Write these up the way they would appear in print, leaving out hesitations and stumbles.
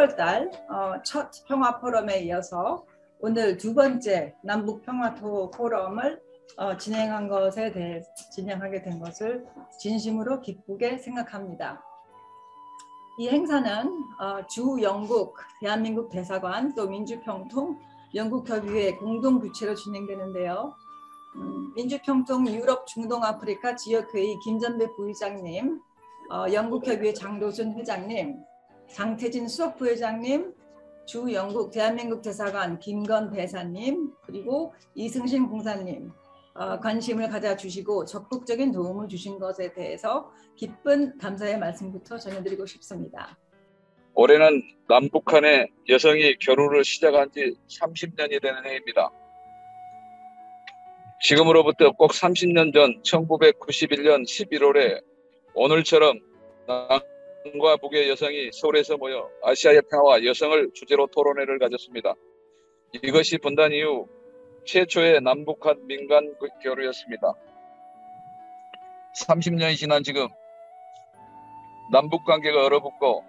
7월 달 첫 평화 포럼에 이어서 오늘 두 번째 남북 평화 포럼을 진행하게 된 것을 진심으로 기쁘게 생각합니다. 이 행사는 주 영국 대한민국 대사관 또 민주평통 영국협의회 공동 부채로 진행되는데요. 민주평통 유럽 중동 아프리카 지역회의 김전배 부의장님, 영국협의회 장도순 회장님, 장태진 수석부회장님, 주 영국 대한민국 대사관 김건 대사님, 그리고 이승신 공사님 관심을 가져주시고 적극적인 도움을 주신 것에 대해서 기쁜 감사의 말씀부터 전해드리고 싶습니다. 올해는 남북한의 여성이 결혼을 시작한 지 30년이 되는 해입니다. 지금으로부터 꼭 30년 전 1991년 11월에 오늘처럼 남과 북의 여성이 서울에서 모여 아시아의 평화와 여성을 주제로 토론회를 가졌습니다. 이것이 분단 이후 최초의 남북한 민간 교류였습니다. 30년이 지난 지금 남북관계가 얼어붙고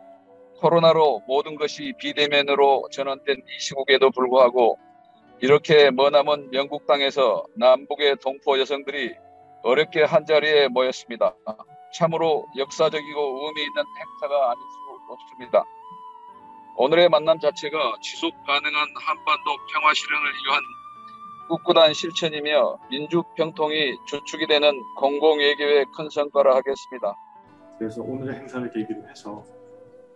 코로나로 모든 것이 비대면으로 전환된 이 시국에도 불구하고 이렇게 머나먼 영국 땅에서 남북의 동포 여성들이 어렵게 한자리에 모였습니다. 참으로 역사적이고 의미 있는 행사가 아닐 수 없습니다. 오늘의 만남 자체가 지속 가능한 한반도 평화 실현을 위한 꿋꿋한 실천이며 민주평통이 주축이 되는 공공외교의 큰 성과라 하겠습니다. 그래서 오늘의 행사를 계기로 해서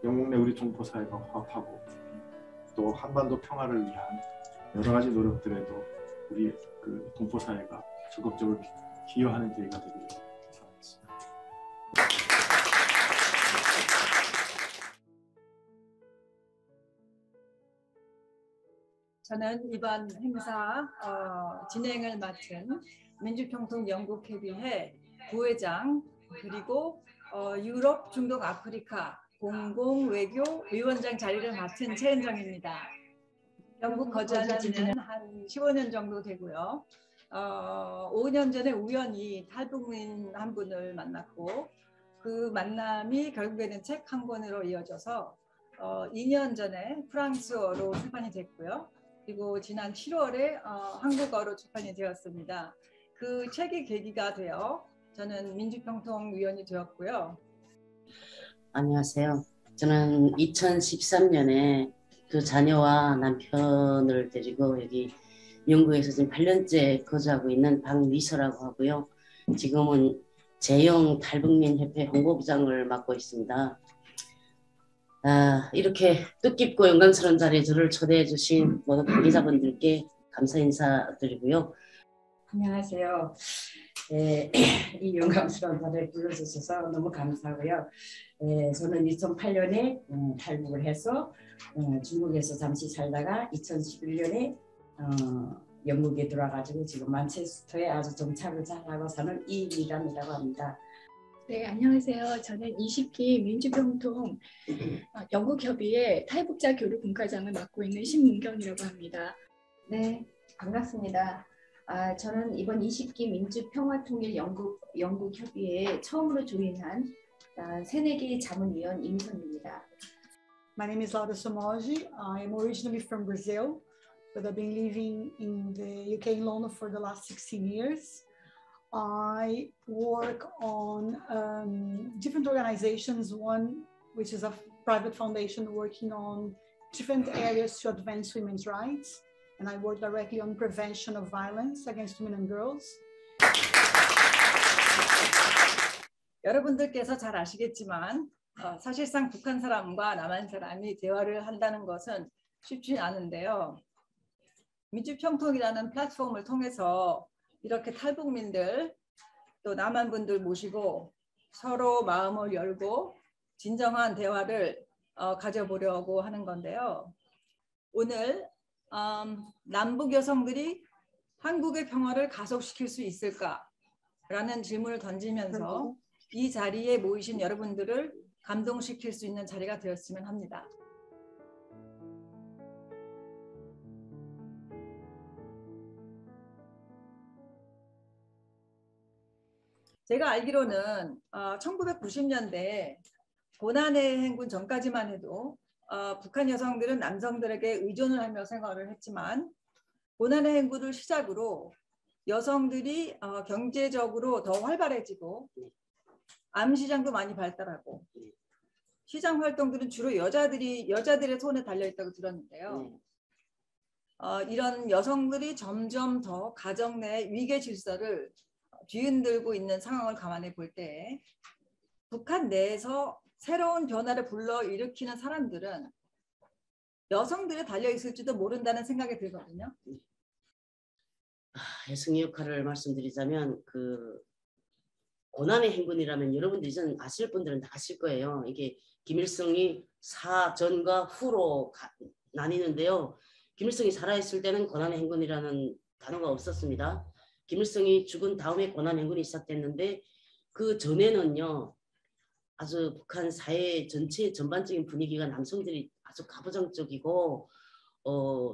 영국 내 우리 동포 사회가 화합하고 또 한반도 평화를 위한 여러 가지 노력들에도 우리 동포 사회가 적극적으로 기여하는 계기가 되기를 바라겠습니다. 저는 이번 행사 진행을 맡은 민주평통 영국협의회 부회장 그리고 유럽 중동 아프리카 공공외교위원장 자리를 맡은 최은정입니다. 영국 거주한 지는 한 15년 정도 되고요. 5년 전에 우연히 탈북민 한 분을 만났고 그 만남이 결국에는 책 한 권으로 이어져서 2년 전에 프랑스어로 출판이 됐고요. 그리고 지난 7월에 한국어로 출판이 되었습니다. 그 책이 계기가 되어 저는 민주평통 위원이 되었고요. 안녕하세요. 저는 2013년에 두 자녀와 남편을 데리고 여기 영국에서 지금 8년째 거주하고 있는 박미서라고 하고요. 지금은 재영 탈북민협회 홍보부장을 맡고 있습니다. 이렇게 뜻깊고 영광스러운 자리에 저를 초대해 주신 모든 관계자분들께 감사 인사드리고요. 안녕하세요. 이 영광스러운 자리에 불러주셔서 너무 감사하고요. 저는 2008년에 탈북을 해서 중국에서 잠시 살다가 2011년에 영국에 들어와가지고 지금 만체스터에 아주 정착을 잘하고 사는 이미란이라고 합니다. 네, 안녕하세요. 저는 20기 민주평통 영국협의회 탈북자 교류 분과장을 맡고 있는 신문경이라고 합니다. 네, 반갑습니다. 저는 이번 20기 민주평화통일 영국협의회에 처음으로 조인한 새내기 자문위원 임선입니다. My name is Laura Somoji. I am originally from Brazil, but I've been living in the UK in London for the last 16 years. I work on different organizations, one which is a private foundation working on different areas to advance women's rights. And I work directly on prevention of violence against women and girls. 여러분들께서 잘 아시겠지만 사실상 북한 사람과 남한 사람이 대화를 한다는 것은 쉽지 않은데요. 민주평통이라는 플랫폼을 통해서 이렇게 탈북민들 또 남한 분들 모시고 서로 마음을 열고 진정한 대화를 가져보려고 하는 건데요. 오늘 남북 여성들이 한국의 평화를 가속시킬 수 있을까라는 질문을 던지면서 이 자리에 모이신 여러분들을 감동시킬 수 있는 자리가 되었으면 합니다. 제가 알기로는 1990년대 고난의 행군 전까지만 해도 북한 여성들은 남성들에게 의존을 하며 생활을 했지만 고난의 행군을 시작으로 여성들이 경제적으로 더 활발해지고 암시장도 많이 발달하고 시장 활동들은 주로 여자들의 손에 달려 있다고 들었는데요. 이런 여성들이 점점 더 가정 내 위계 질서를 뒤흔들고 있는 상황을 감안해 볼 때 북한 내에서 새로운 변화를 불러일으키는 사람들은 여성들이 달려 있을지도 모른다는 생각이 들거든요. 여성의 역할을 말씀드리자면 그 고난의 행군이라면 여러분들이 전 아실 분들은 다 아실 거예요. 이게 김일성이 사전과 후로 나뉘는데요. 김일성이 살아있을 때는 고난의 행군이라는 단어가 없었습니다. 김일성이 죽은 다음에 고난의 행군이 시작됐는데 그 전에는요. 아주 북한 사회 전체 전반적인 분위기가 남성들이 아주 가부장적이고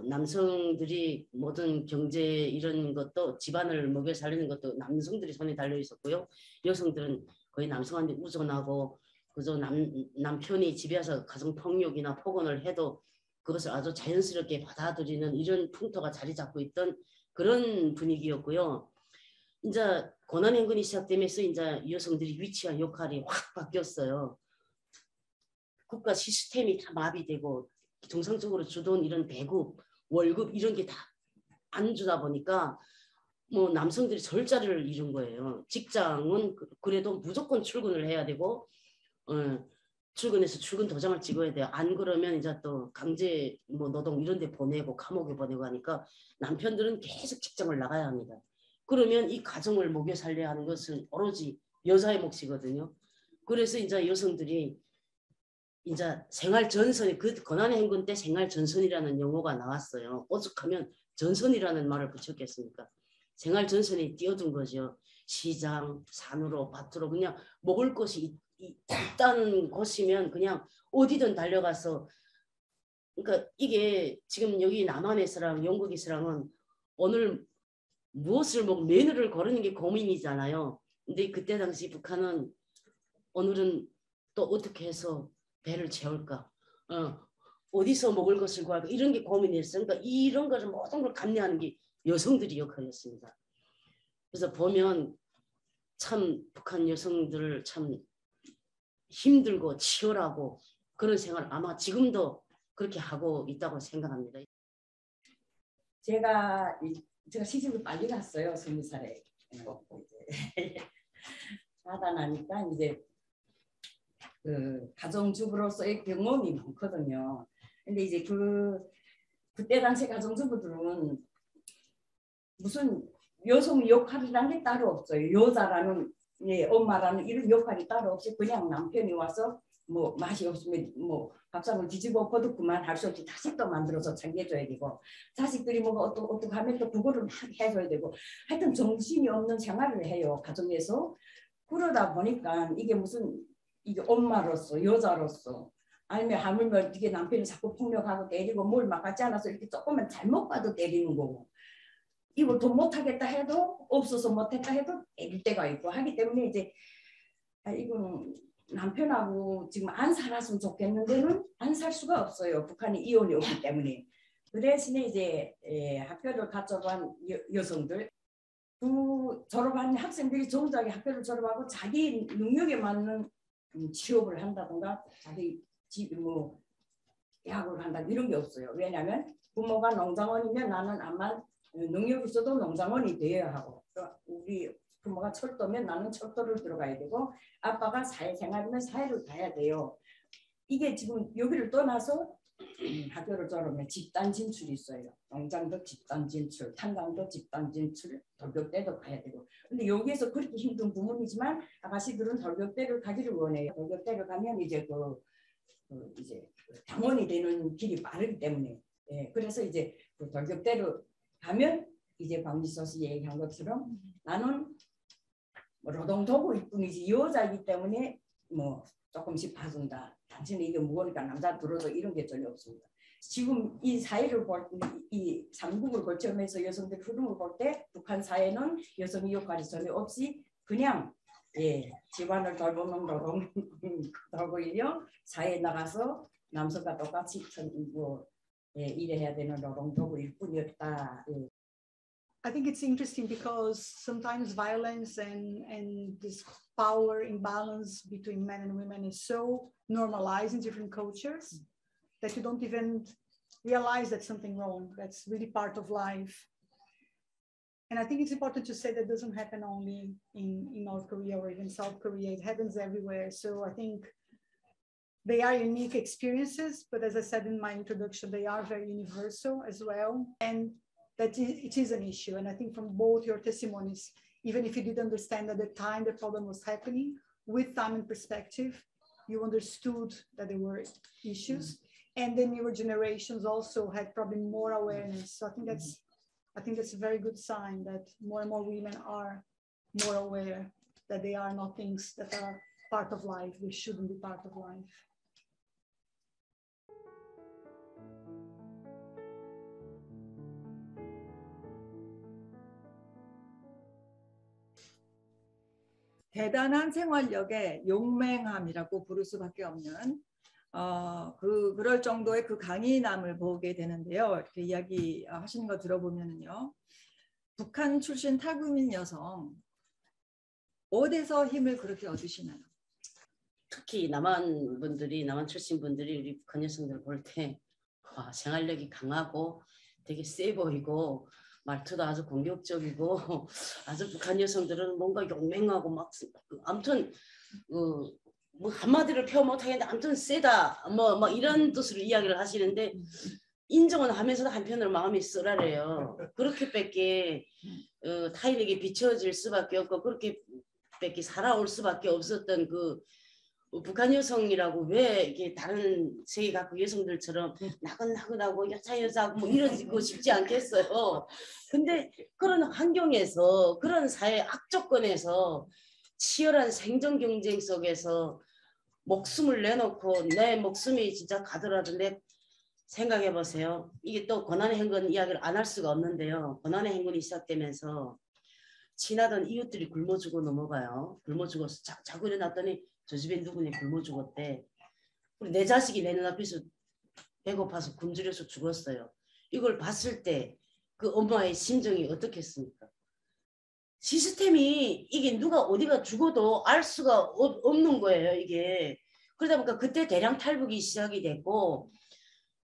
남성들이 모든 경제 이런 것도 집안을 먹여 살리는 것도 남성들이 손에 달려 있었고요. 여성들은 거의 남성한테 우존하고 그저 남편이 집에 와서 가정폭력이나 폭언을 해도 그것을 아주 자연스럽게 받아들이는 이런 풍토가 자리 잡고 있던 그런 분위기였고요. 이제 고난행군이 시작되면서 이제 여성들이 위치와 역할이 확 바뀌었어요. 국가 시스템이 다 마비되고 정상적으로 주던 이런 배급, 월급 이런 게 다 안 주다 보니까 뭐 남성들이 절자를 이룬 거예요. 직장은 그래도 무조건 출근을 해야 되고 출근해서 출근 도장을 찍어야 돼요. 안 그러면 이제 또 강제 뭐 노동 이런 데 보내고 감옥에 보내고 하니까 남편들은 계속 직장을 나가야 합니다. 그러면 이 가정을 먹여 살려야 하는 것은 오로지 여자의 몫이거든요. 그래서 이제 여성들이 이제 생활 전선이 그 고난의 행군 때 생활 전선이라는 용어가 나왔어요. 오죽하면 전선이라는 말을 붙였겠습니까? 생활 전선이 뛰어든 거죠. 시장, 산으로, 밭으로 그냥 먹을 것이 있다는 곳이면 그냥 어디든 달려가서 그러니까 이게 지금 여기 남한에서랑 영국에서랑은 오늘 무엇을 먹고 메뉴를 고르는 게 고민이잖아요. 근데 그때 당시 북한은 오늘은 또 어떻게 해서 배를 채울까? 어디서 먹을 것을 구할까? 이런 게 고민이었어요. 그러니까 이런 것을 모든 걸 감내하는 게 여성들이 역할이었습니다. 그래서 보면 참 북한 여성들 참 힘들고 치열하고 그런 생활 아마 지금도 그렇게 하고 있다고 생각합니다. 제가 시집을 빨리 갔어요. 20살에. 하다 나니까 이제 그 가정주부로서의 경험이 많거든요. 근데 이제 그때 당시 가정주부들은 무슨 여성 역할이라는 게 따로 없어요. 여자라는 엄마라는 이런 역할이 따로 없이 그냥 남편이 와서 뭐 맛이 없으면 뭐 밥상을 뒤집어 엎어도 그만 할 수 없이 다시 또 만들어서 챙겨줘야 되고 자식들이 뭐가 어떻게 하면 또 그거를 막 해줘야 되고 하여튼 정신이 없는 생활을 해요. 가정에서. 그러다 보니까 이게 무슨 이게 엄마로서 여자로서 아니면 하물며 이게 남편이 자꾸 폭력하고 때리고 뭘 막 같지 않아서 이렇게 조금만 잘못 봐도 때리는 거고 이걸 더 못하겠다 해도 없어서 못했다 해도 때릴 때가 있고 하기 때문에 이제 이거는 남편하고 지금 안 살았으면 좋겠는데는 안 살 수가 없어요. 북한이 이혼이 없기 때문에. 그 대신에 이제 학교를 졸업한 여성들 졸업한 학생들이 정작에 학교를 졸업하고 자기 능력에 맞는 취업을 한다든가 자기 집 뭐 대학을 한다 이런 게 없어요. 왜냐하면 부모가 농장원이면 나는 아마 능력이 있어도 농장원이 되어야 하고 우리 부모가 철도면 나는 철도를 들어가야 되고 아빠가 사회생활이면 사회를 가야 돼요. 이게 지금 여기를 떠나서 학교를 졸업하면 집단 진출이 있어요. 농장도 집단 진출, 탄광도 집단 진출, 돌격대도 가야 되고. 근데 여기에서 그렇게 힘든 부분이지만 아가씨들은 돌격대를 가기를 원해요. 돌격대를 가면 이제 이제 당원이 되는 길이 빠르기 때문에. 그래서 이제 그 돌격대로 가면 이제 박미서 씨 얘기한 것처럼 나는 뭐 노동도구일 뿐이지 여자이기 때문에 뭐 조금씩 봐준다. 단순히 이게 무거우니까 남자 들어도 이런 게 전혀 없습니다. 지금 이 사회를 볼 이 삼국을 거쳐면서 여성들 흐름을 볼 때 북한 사회는 여성의 역할이 전혀 없이 그냥 집안을 돌보는 노동도구이며 사회에 나가서 남성과 똑같이 일해야 되는 노동조구일 뿐이었다. 예. I think it's interesting because sometimes violence and this power imbalance between men and women is so normalized in different cultures that you don't even realize that's something wrong. That's really part of life. And I think it's important to say that doesn't happen only in North Korea or even South Korea. It happens everywhere. So I think they are unique experiences, but as I said in my introduction, they are very universal as well. And that it is an issue. And I think from both your testimonies, even if you didn't understand at the time the problem was happening, with time and perspective, you understood that there were issues. And the newer generations also had probably more awareness. So I think that's a very good sign that more and more women are more aware that they are not things that are part of life. They shouldn't be part of life. 대단한 생활력의 용맹함이라고 부를 수밖에 없는 그럴 정도의 그 강인함을 보게 되는데요. 이렇게 이야기하시는 거 들어보면요, 북한 출신 탈북민 여성 어디서 힘을 그렇게 얻으시나요? 특히 남한 출신 분들이 우리 북한 여성들 볼 때 생활력이 강하고 되게 세 보이고 말투도 아주 공격적이고 아주 북한 여성들은 뭔가 용맹하고 막 아무튼 뭐 한마디를 표현 못하겠는데 아무튼 세다 뭐 이런 뜻으로 이야기를 하시는데 인정은 하면서도 한편으로 마음이 쓰라래요. 그렇게밖에 타인에게 비춰질 수밖에 없고 그렇게밖에 살아올 수밖에 없었던 그 북한 여성이라고 왜 이게 다른 세계 각국 여성들처럼 나긋나긋하고 여자하고 뭐 이러고 싶지 않겠어요. 근데 그런 환경에서 그런 사회 악조건에서 치열한 생존 경쟁 속에서 목숨을 내놓고 내 목숨이 진짜 가더라도 생각해 보세요. 이게 또 고난의 행군 이야기를 안 할 수가 없는데요. 고난의 행군이 시작되면서 지나던 이웃들이 굶어 죽어 넘어가요. 굶어 죽어서 자고 일어났더니 저 집에 누구니 굶어 죽었대. 그리고 내 자식이 내 눈앞에서 배고파서 굶주려서 죽었어요. 이걸 봤을 때 그 엄마의 심정이 어떻겠습니까? 시스템이 이게 누가 어디가 죽어도 알 수가 없는 거예요. 이게. 그러다 보니까 그때 대량 탈북이 시작이 됐고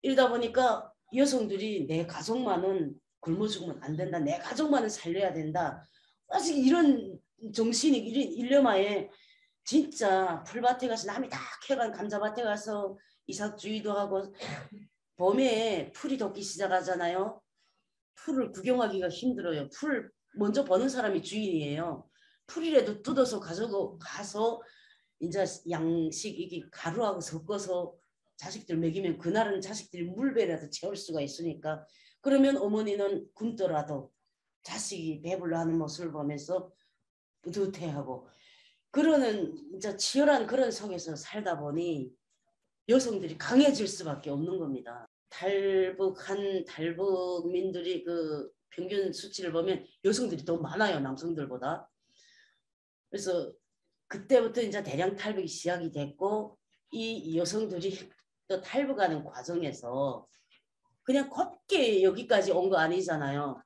이러다 보니까 여성들이 내 가족만은 굶어 죽으면 안 된다. 내 가족만은 살려야 된다. 아직 이런 정신이 이런 일념하에 진짜 풀밭에 가서 남이 다 캐간 감자밭에 가서 이삭주의도 하고 봄에 풀이 돋기 시작하잖아요. 풀을 구경하기가 힘들어요. 풀 먼저 버는 사람이 주인이에요. 풀이라도 뜯어서 가서 이제 양식 이게 가루하고 섞어서 자식들 먹이면 그날은 자식들이 물배라도 채울 수가 있으니까 그러면 어머니는 굶더라도 자식이 배불러 하는 모습을 보면서 뿌듯해하고 그러는 이제 치열한 그런 속에서 살다 보니 여성들이 강해질 수밖에 없는 겁니다. 탈북민들이 그 평균 수치를 보면 여성들이 더 많아요. 남성들보다. 그래서 그때부터 이제 대량 탈북이 시작이 됐고 이 여성들이 또 탈북하는 과정에서 그냥 곱게 여기까지 온 거 아니잖아요.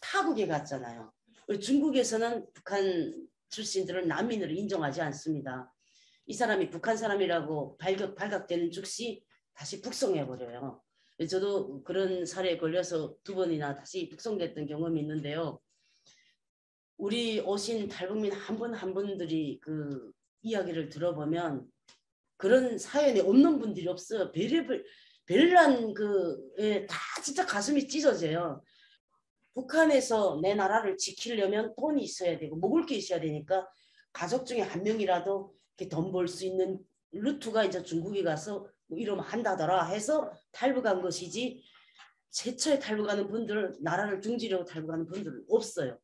타국에 갔잖아요. 중국에서는 북한 출신들을 난민으로 인정하지 않습니다. 이 사람이 북한 사람이라고 발각되는 즉시 다시 북송해버려요. 저도 그런 사례에 걸려서 2번이나 다시 북송됐던 경험이 있는데요. 우리 오신 탈북민 한 분 한 분들이 그 이야기를 들어보면 그런 사연이 없는 분들이 없어요. 별난 다 진짜 가슴이 찢어져요. 북한에서 내 나라를 지키려면 돈이 있어야 되고 먹을 게 있어야 되니까 가족 중에 한 명이라도 돈 벌 수 있는 루트가 이제 중국에 가서 뭐 이러면 한다더라 해서 탈북한 것이지 최초에 탈북하는 분들 나라를 등지려고 탈북하는 분들은 없어요.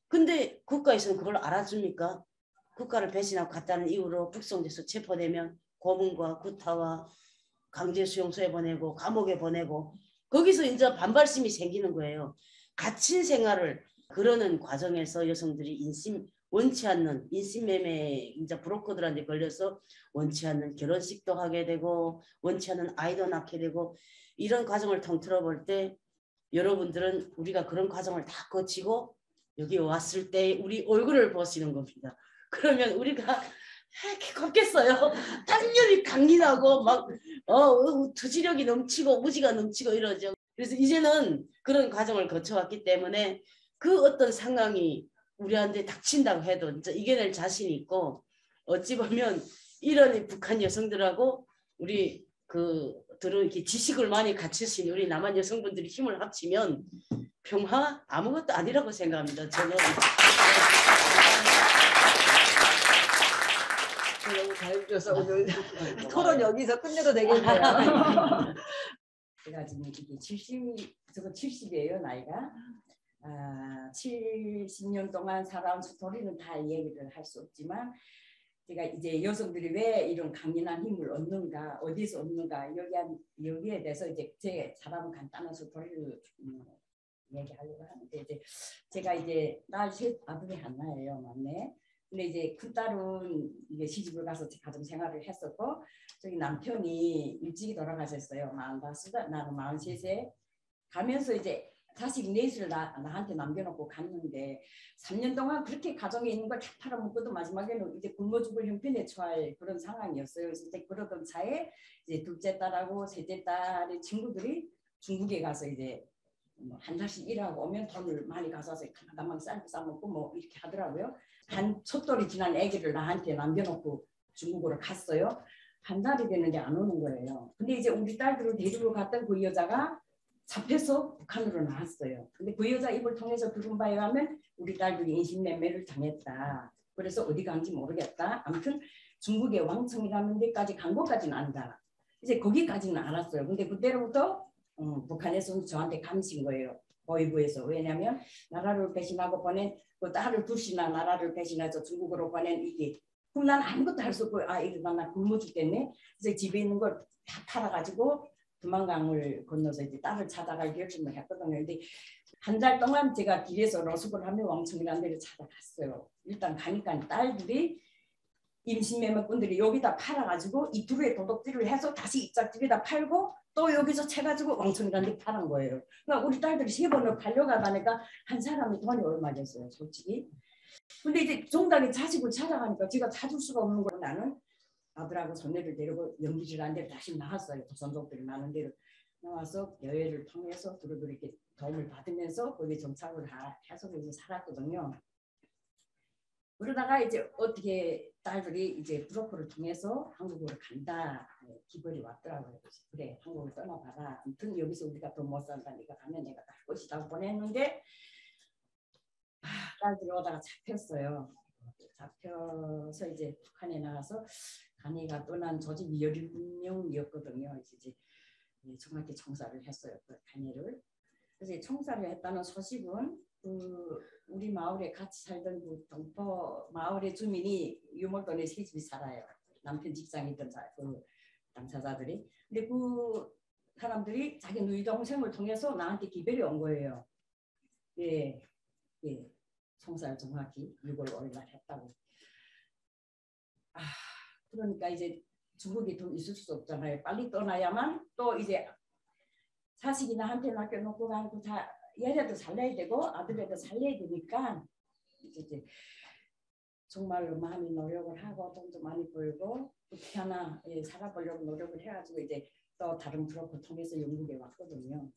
근데 국가에서는 그걸 알아줍니까? 국가를 배신하고 갔다는 이유로 북송돼서 체포되면 고문과 구타와 강제 수용소에 보내고 감옥에 보내고 거기서 이제 반발심이 생기는 거예요. 갇힌 생활을 그러는 과정에서 여성들이 인심 원치 않는 인신매매 이제 브로커들한테 걸려서 원치 않는 결혼식도 하게 되고 원치 않는 아이도 낳게 되고 이런 과정을 통틀어 볼 때 여러분들은 우리가 그런 과정을 다 거치고 여기 왔을 때 우리 얼굴을 보시는 겁니다. 그러면 우리가 이렇게 걷겠어요. 당연히 강인하고 막 투지력이 넘치고 우지가 넘치고 이러죠. 그래서 이제는 그런 과정을 거쳐왔기 때문에 그 어떤 상황이 우리한테 닥친다고 해도 이제 이겨낼 자신이 있고 어찌 보면 이런 북한 여성들하고 우리 들은 이렇게 지식을 많이 갖추신 우리 남한 여성분들이 힘을 합치면 평화 아무것도 아니라고 생각합니다. 저는 너무 잘 들어서 오늘 토론 여기서 끝내도 되겠네요. 제가 지금 이게 70이에요 나이가. 70년 동안 살아온 스토리는 다 얘기를 할 수 없지만 제가 이제 여성들이 왜 이런 강인한 힘을 얻는가, 어디서 얻는가 여기에 대해서 이제 제 사람 간단한 스토리를 얘기하려고 하는데 이제 제가 이제 딸 셋 아들이 하나예요, 막내. 근데 이제 큰 딸은 이제 시집을 가서 가정 생활을 했었고 저기 남편이 일찍이 돌아가셨어요. 45살, 나는 43세 가면서 이제 자식 넷을 나한테 남겨놓고 갔는데 3년 동안 그렇게 가정에 있는 걸 다 팔아먹고도 마지막에는 이제 굶어 죽을 형편에 처할 그런 상황이었어요. 그래서 이제 그러던 차에 이제 둘째 딸하고 셋째 딸의 친구들이 중국에 가서 이제 한 달씩 일하고 오면 돈을 많이 가져와서 가만 쌀 싸먹고 뭐 이렇게 하더라고요. 한 촛돌이 지난 아기를 나한테 남겨놓고 중국으로 갔어요. 한 달이 됐는데 안 오는 거예요. 근데 이제 우리 딸들을 데리러 갔던 그 여자가 잡혀서 북한으로 나왔어요. 근데 그 여자 입을 통해서 들은 바에 하면 우리 딸들이 인신매매를 당했다. 그래서 어디 간지 모르겠다. 아무튼 중국의 왕청이라는 데까지 간 것까지는 안다. 이제 거기까지는 알았어요. 근데 그때로부터 북한에서는 저한테 감신 거예요. 보위부에서. 왜냐하면 나라를 배신하고 보낸 그 딸을 둘이나 나라를 배신해서 중국으로 보낸 이게 그럼 난 아무것도 할 수 없고 이러다 나 굶어 죽겠네. 그래서 집에 있는 걸 다 팔아가지고 두만강을 건너서 이제 딸을 찾아갈 결심을 했거든요. 근데 한 달 동안 제가 길에서 로숙을 하며 왕청이라는 데를 찾아갔어요. 일단 가니까 딸들이 임신매매꾼들이 여기다 팔아가지고 이두루에 도둑질을 해서 다시 입짝집에다 팔고 또 여기서 채가지고 왕청이라는 데 파는 거예요. 그러니까 우리 딸들이 3번을 팔려가다니까 한 사람이 돈이 얼마겠어요, 솔직히. 근데 이제 종닭에 자식을 찾아가니까 제가 찾을 수가 없는 거예요. 나는 아들하고 손녀를 데리고 연기를 한 데를 다시 나왔어요. 조선족들이 많은 데를 나와서 여행을 통해서 두루두루 이렇게 도움을 받으면서 거기 정착을 해서 이제 살았거든요. 그러다가 이제 어떻게 딸들이 이제 브로커를 통해서 한국으로 간다 기벌이 왔더라고요. 그래 한국을 떠나봐라. 아무튼 여기서 우리가 더 못 산다니까 가면 내가 갈 것이다 보냈는데 딸들이 오다가 잡혔어요. 잡혀서 이제 북한에 나가서 간이가 떠난 조직이 17명이었거든요. 이제 정확히 총살을 했어요. 그 간이를. 그래서 총살을 했다는 소식은 우리 마을에 같이 살던 그 동포 마을의 주민이 유몰동에 새 집이 살아요. 남편 직장에 있던 그 당사자들이. 근데 그 사람들이 자기 누이 동생을 통해서 나한테 기별이 온 거예요. 예, 총살 정확히 6월 5일 날 했다고. 그러니까 이제 중국에 더 있을 수 없잖아요. 빨리 떠나야만 또 이제 자식이 나한테 맡겨놓고 가고 다 얘라도 살려야 되고 아들에도 살려야 되니까 이제 정말로 많이 노력을 하고 돈도 많이 벌고 어떻게 하나 살아보려고 노력을 해가지고 이제 또 다른 브로커 통해서 영국에 왔거든요.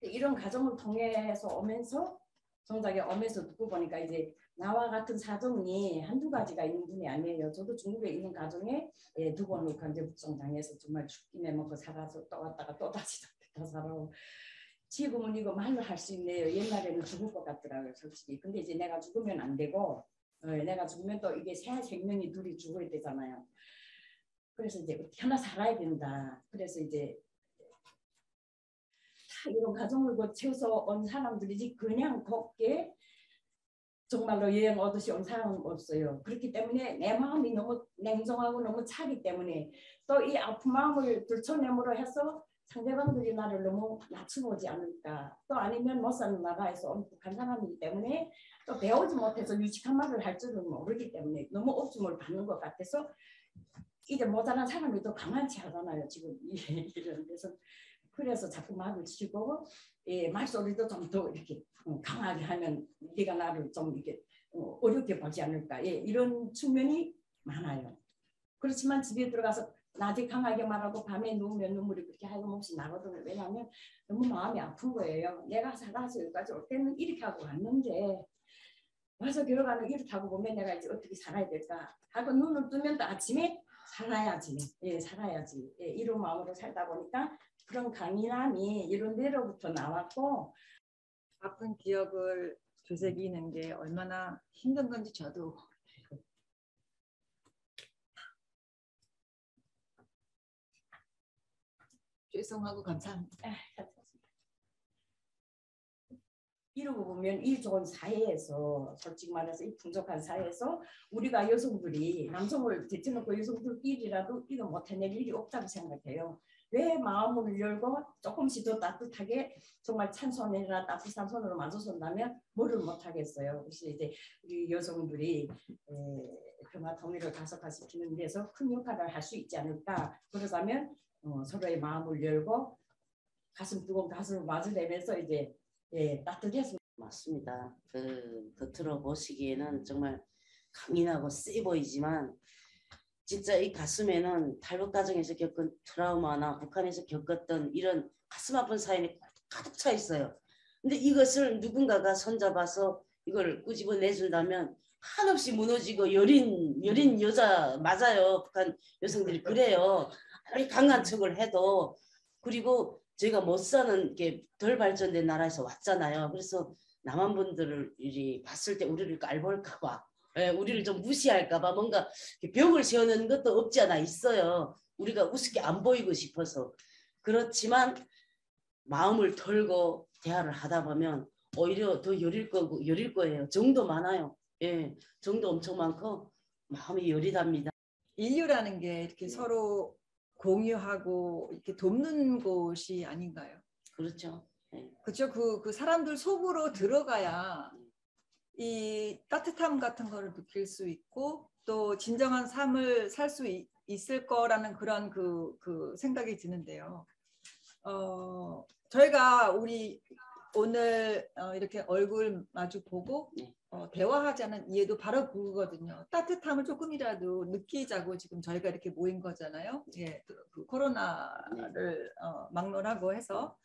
이런 과정을 통해서 오면서 정작에 오면서 듣고 보니까 이제 나와 같은 사정이 한두 가지가 있는 분이 아니에요. 저도 중국에 있는 가정에 2번을 강제 북송당해서 정말 죽기내 먹고 살아서 또 왔다가 또 다시 다 살아오고 지금은 이거 말로 할 수 있네요. 옛날에는 죽을 것 같더라고요, 솔직히. 근데 이제 내가 죽으면 안 되고 내가 죽으면 또 이게 새 생명이 둘이 죽어야 되잖아요. 그래서 이제 어떻게 하나 살아야 된다. 그래서 이제 다 이런 가정을 거쳐서 온 사람들이지 그냥 곱게 정말로 여행 오듯이 온 사람은 없어요. 그렇기 때문에 내 마음이 너무 냉정하고 너무 차기 때문에 또 이 아픈 마음을 들춰내므로 해서 상대방들이 나를 너무 낮춰보지 않을까. 또 아니면 못 사는 나라에서 온 북한 사람이기 때문에 또 배우지 못해서 유식한 말을 할 줄은 모르기 때문에 너무 옵줌을 받는 것 같아서 이제 모자란 사람이 더 강한치 하잖아요. 지금 이런 데서. 그래서 자꾸 말을 치고 말소리도 좀 더 이렇게 강하게 하면 네가 나를 좀 이렇게 어렵게 보지 않을까. 이런 측면이 많아요. 그렇지만 집에 들어가서 낮에 강하게 말하고 밤에 누우면 눈물이 그렇게 하염없이 나거든요. 왜냐하면 너무 마음이 아픈 거예요. 내가 살아서 여기까지 올 때는 이렇게 하고 왔는데 와서 결혼하면 이렇게 하고 보면 내가 이제 어떻게 살아야 될까 하고 눈을 뜨면 또 아침에 살아야지. 살아야지. 이런 마음으로 살다 보니까 그런 강인함이 이런 데로부터 나왔고 아픈 기억을 되새기는 게 얼마나 힘든 건지 저도 죄송하고 감사합니다. 이러고 보면 이 좋은 사회에서 솔직히 말해서 이 풍족한 사회에서 우리가 여성들이 남성을 제쳐놓고 여성들끼리라도 이거 못해낼 일이 없다고 생각해요. 왜 마음을 열고 조금씩 더 따뜻하게 정말 찬손이나 따뜻한 손으로 마주선다면 뭐를 못하겠어요. 그래서 이제 우리 여성들이 평화 통일을 가속화시키는 데서 큰 역할을 할 수 있지 않을까. 그러자면 서로의 마음을 열고 가슴 뜨거운 가슴을 마주대면서 이제 따뜻했습니다. 맞습니다. 겉으로 보시기에는 정말 강인하고 세 보이지만 진짜 이 가슴에는 탈북 과정에서 겪은 트라우마나 북한에서 겪었던 이런 가슴 아픈 사연이 가득 차 있어요. 근데 이것을 누군가가 손잡아서 이걸 꾸집어 내준다면 한없이 무너지고 여린 여자 맞아요. 북한 여성들이 그래요. 아무리 강한 척을 해도. 그리고 저희가 못 사는 게 덜 발전된 나라에서 왔잖아요. 그래서 남한 분들을 봤을 때 우리를 깔볼까 봐, 우리를 좀 무시할까 봐 뭔가 벽을 세우는 것도 없지 않아 있어요. 우리가 우습게 안 보이고 싶어서. 그렇지만 마음을 털고 대화를 하다 보면 오히려 더 여릴 거예요. 정도 많아요. 정도 엄청 많고 마음이 여리답니다. 인류라는 게 이렇게 서로 공유하고 이렇게 돕는 곳이 아닌가요? 그렇죠. 그렇죠. 그 사람들 속으로 들어가야 이 따뜻함 같은 거를 느낄 수 있고 또 진정한 삶을 살 수 있을 거라는 그런 그 생각이 드는데요. 저희가 우리 오늘 이렇게 얼굴 마주 보고 대화하자는 이해도 바로 그거거든요. 따뜻함을 조금이라도 느끼자고 지금 저희가 이렇게 모인 거잖아요. 그 코로나를 막론하고 해서.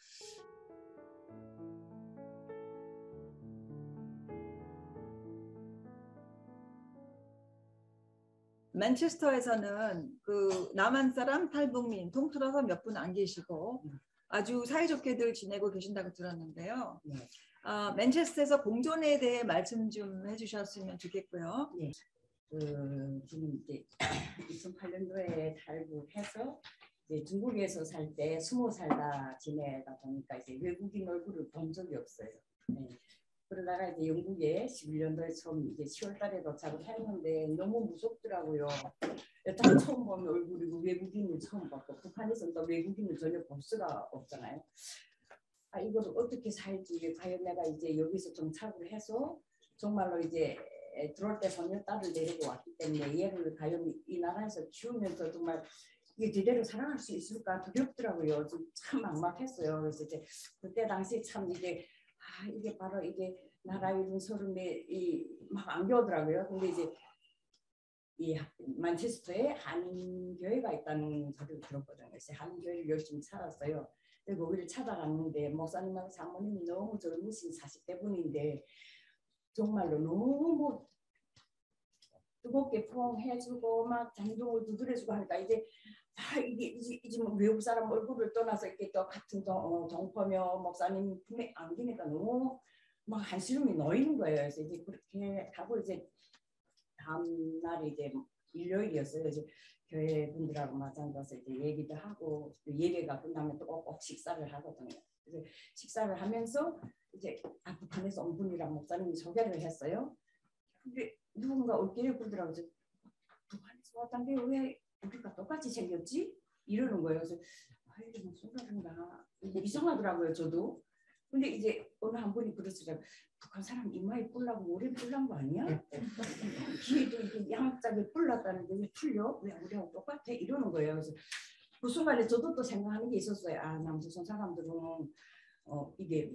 맨체스터에서는 그 남한 사람 탈북민 통틀어서 몇 분 안 계시고 아주 사이좋게들 지내고 계신다고 들었는데요. 맨체스터에서 공존에 대해 말씀 좀 해주셨으면 좋겠고요. 지금 이제 2008년도에 탈북해서 이제 중국에서 살 때 20살다 지내다 보니까 이제 외국인 얼굴을 본 적이 없어요. 그러다가 이제 영국에 11년도에 처음 이제 10월달에 도착을 했는데 너무 무섭더라고요. 일단 처음 보는 얼굴이고 외국인을 처음 봤고 북한에서는 또 외국인을 전혀 볼 수가 없잖아요. 이걸 어떻게 살지 과연 내가 이제 여기서 정착을 해서 정말로 이제 들어올 때 소녀딸을 데리고 왔기 때문에 얘를 과연 이 나라에서 키우면서 정말 이게 제대로 살아갈 수 있을까 두렵더라고요. 참 막막했어요. 그래서 이제 그때 당시 참 이게 이게 바로 이게 나라 이룬 소름이 막 안겨오더라고요. 근데 이제 이 만체스터에 한인교회가 있다는 소리를 들었거든요. 그래서 한인교회를 열심히 찾았어요. 그리고 거기를 찾아갔는데 목사님하고 사모님이 너무 젊으신 40대 분인데 정말로 너무 뜨겁게 포옹해주고 막 잔종을 두드려주고 하니까 이제 이제 뭐 외국 사람 얼굴을 떠나서 이렇게 또 같은 동포며 목사님 품에 안기니까 너무 막 한시름이 놓이는 거예요. 그래서 이제 그렇게 하고 이제 다음 날이 이제 일요일이었어요. 이제 교회 분들하고 맞아서 이제 얘기도 하고 예배가 끝나면 또 꼭 식사를 하거든요. 그래서 식사를 하면서 이제 북한에서 온 분이랑 목사님이 소개를 했어요. 근데 누군가 올길에 그러더라고요. 북한에서 왔다는데 왜 우리가 똑같이 생겼지? 이러는 거예요. 그래서 이게 무슨 소리인가 이상하더라고요 저도. 근데 이제 어느 한 분이 그러시더라고요. 북한 사람 이마에 뿔라고 오래 뿔난 거 아니야? 귀에도 이게 양짝에 뿔났다는데 왜 틀려? 왜 우리하고 똑같아? 이러는 거예요. 그래서 그 순간에 저도 또 생각하는 게 있었어요. 아, 남조선 사람들은 이게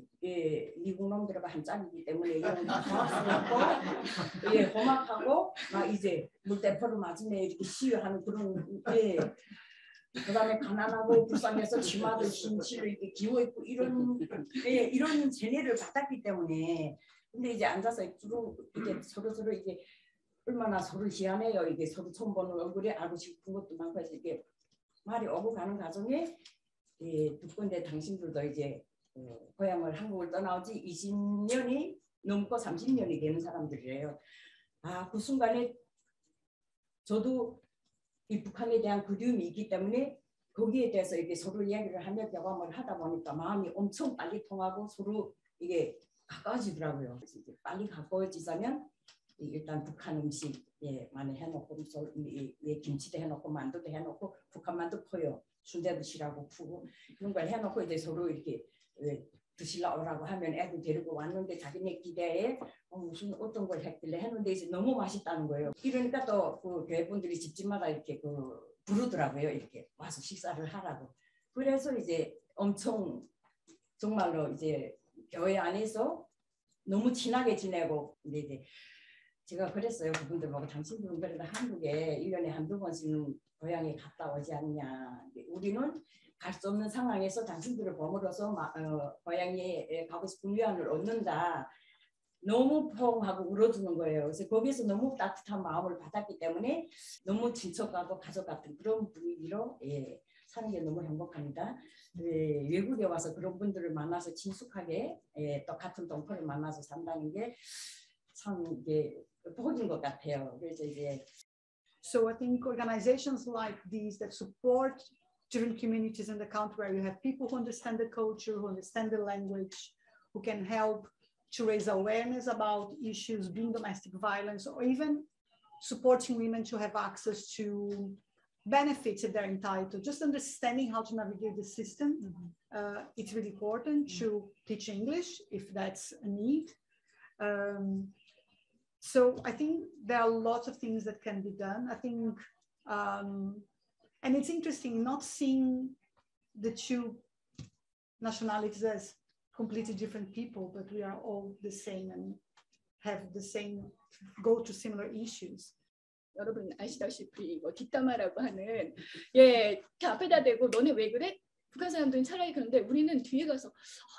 미국 놈들과 한짝이기 때문에 이런 험악스럽고 험악하고 막 이제 물대포를 맞으면 이렇게 시위하는 그런 그다음에 가난하고 불쌍해서 치마를 신치를 이렇게 기워 입고 이런 세뇌를 받았기 때문에 근데 이제 앉아서 주로 이게 서로 이게 얼마나 서로 희한해요. 이게 서로 처음 보는 얼굴에 알고 싶은 것도 많고 해서 이게 말이 오고 가는 과정에 듣건데 당신들도 이제 고향을 한국을 떠나온 지 20년이 넘고 30년이 되는 사람들이래요. 아, 그 순간에 저도 이 북한에 대한 그리움이 있기 때문에 거기에 대해서 이게 서로 이야기를 하며 경험을 하다 보니까 마음이 엄청 빨리 통하고 서로 이게 가까워지더라고요. 그래서 이제 빨리 가까워지자면 일단 북한 음식 많이 해놓고 김치도 해놓고 만두도 해놓고 북한 만두 퍼요. 순대 드시라고 푸고 그런 걸 해놓고 이제 서로 이렇게 드시려 오라고 하면 애들 데리고 왔는데 자기네 기대에 무슨 어떤 걸 했길래 했는데 이제 너무 맛있다는 거예요. 이러니까 또 그 교회분들이 집집마다 이렇게 부르더라고요. 이렇게 와서 식사를 하라고. 그래서 이제 엄청 정말로 이제 교회 안에서 너무 친하게 지내고 근데 이제 제가 그랬어요. 그분들 보고 당신들은 그래도 한국에 1년에 한두 번씩은 고향에 갔다 오지 않냐. 우리는 갈 수 없는 상황에서 당신들을 보므로써 고향에 가고 싶은 위안을 얻는다. 너무 포옹하고 울어주는 거예요. 그래서 거기서 너무 따뜻한 마음을 받았기 때문에 너무 친척하고 가족 같은 그런 분위기로 사는 게 너무 행복합니다. 외국에 와서 그런 분들을 만나서 친숙하게 또 같은 동포를 만나서 산다는 게 참 이게 복인 것 같아요. 그래서 이제 So I think organizations like these that support different communities in the country, where you have people who understand the culture, who understand the language, who can help to raise awareness about issues being domestic violence, or even supporting women to have access to benefits that they're entitled. Just understanding how to navigate the system. It's really important to teach English if that's a need. So I think there are lots of things that can be done. I think, and it's interesting not seeing the two nationalities as completely different people, but we are all the same and have the same, go to similar issues. 여러분 아시다시피 뭐 뒷담화라고 하는 앞에다 대고 너네 왜 그래? 북한 사람들은 차라리 그런데 우리는 뒤에 가서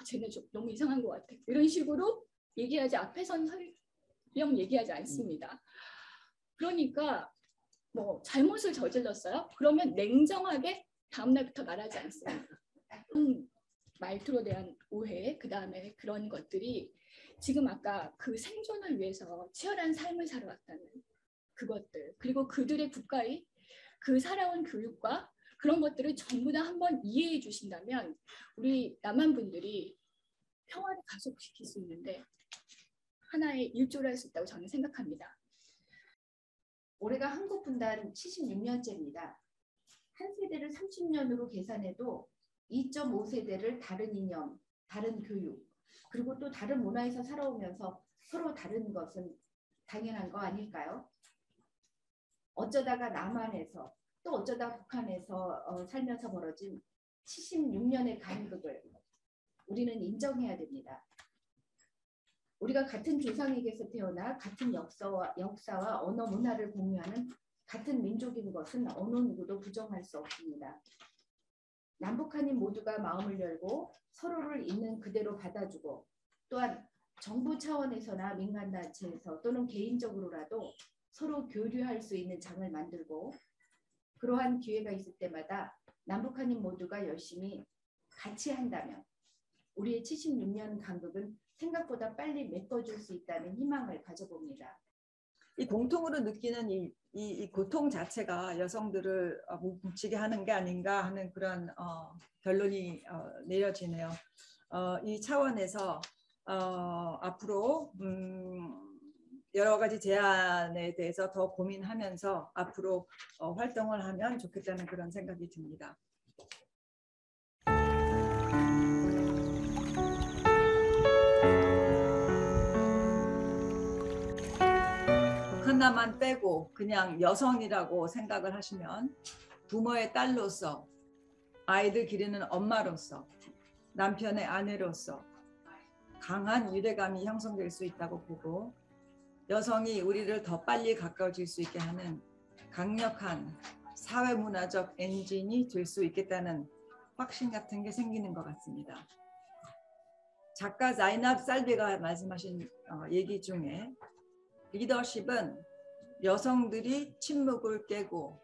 쟤네 좀 너무 이상한 것 같아. 이런 식으로 얘기하지 앞에선 설령 얘기하지 않습니다. 그러니까 뭐 잘못을 저질렀어요? 그러면 냉정하게 다음날부터 말하지 않습니다. 말투로 대한 오해, 그 다음에 그런 것들이 지금 아까 그 생존을 위해서 치열한 삶을 살아왔다는 그것들, 그리고 그들의 국가의 그 살아온 교육과 그런 것들을 전부 다 한번 이해해 주신다면 우리 남한 분들이 평화를 가속시킬 수 있는데 하나의 일조를 할 수 있다고 저는 생각합니다. 올해가 한국 분단 76년째입니다. 한 세대를 30년으로 계산해도 2.5세대를 다른 이념, 다른 교육, 그리고 또 다른 문화에서 살아오면서 서로 다른 것은 당연한 거 아닐까요? 어쩌다가 남한에서 또 어쩌다 북한에서 살면서 벌어진 76년의 간극을 우리는 인정해야 됩니다. 우리가 같은 조상에게서 태어나 같은 역사와 언어 문화를 공유하는 같은 민족인 것은 어느 누구도 부정할 수 없습니다. 남북한인 모두가 마음을 열고 서로를 있는 그대로 받아주고 또한 정부 차원에서나 민간단체에서 또는 개인적으로라도 서로 교류할 수 있는 장을 만들고 그러한 기회가 있을 때마다 남북한인 모두가 열심히 같이 한다면 우리의 76년 간극은 생각보다 빨리 메꿔줄 수 있다는 희망을 가져봅니다. 이 공통으로 느끼는 이 고통 자체가 여성들을 뭉치게 하는 게 아닌가 하는 그런 결론이 내려지네요. 이 차원에서 앞으로 여러 가지 제안에 대해서 더 고민하면서 앞으로 활동을 하면 좋겠다는 그런 생각이 듭니다. 하나만 빼고 그냥 여성이라고 생각을 하시면 부모의 딸로서, 아이들 기르는 엄마로서, 남편의 아내로서 강한 유대감이 형성될 수 있다고 보고, 여성이 우리를 더 빨리 가까워질 수 있게 하는 강력한 사회문화적 엔진이 될 수 있겠다는 확신 같은 게 생기는 것 같습니다. 작가 자이납 살비가 말씀하신 얘기 중에 리더십은 여성들이 침묵을 깨고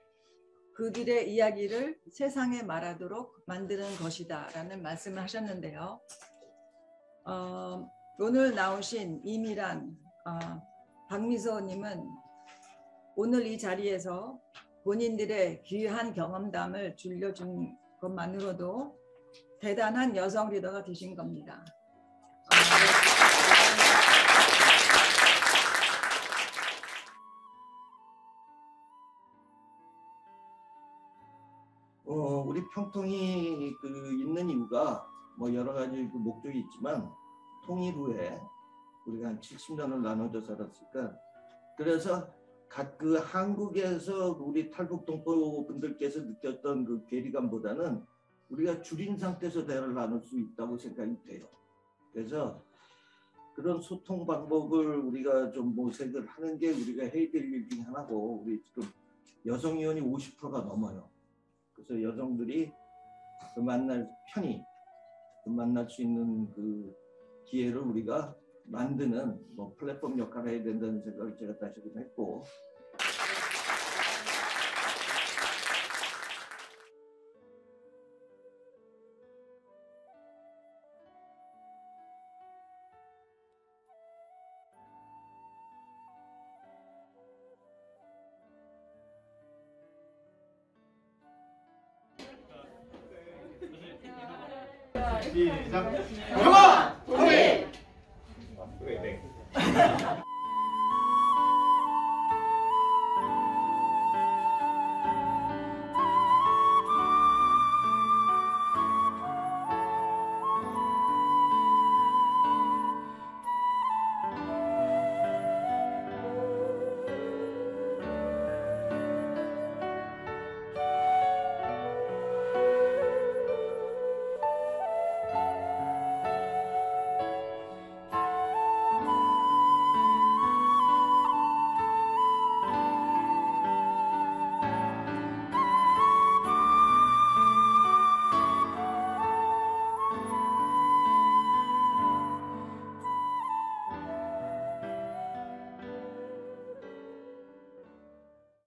그 길의 이야기를 세상에 말하도록 만드는 것이다 라는 말씀을 하셨는데요. 오늘 나오신 이미란 박미서님은 오늘 이 자리에서 본인들의 귀한 경험담을 들려준 것만으로도 대단한 여성 리더가 되신 겁니다. 우리 평통이 있는 이유가 뭐 여러 가지 목적이 있지만, 통일 후에 우리가 한 70년을 나눠져 살았으니까, 그래서 한국에서 우리 탈북동포 분들께서 느꼈던 그 괴리감보다는 우리가 줄인 상태에서 대화를 나눌 수 있다고 생각이 돼요. 그래서 그런 소통 방법을 우리가 좀 모색을 하는 게 우리가 해야 될 일 중에 하나고, 우리 지금 여성 의원이 50%가 넘어요. 그래서 여성들이 편히 만날 수 있는 그 기회를 우리가 만드는 플랫폼 역할을 해야 된다는 생각을 제가 다시 한번 했고, 시작. 평화! 통일!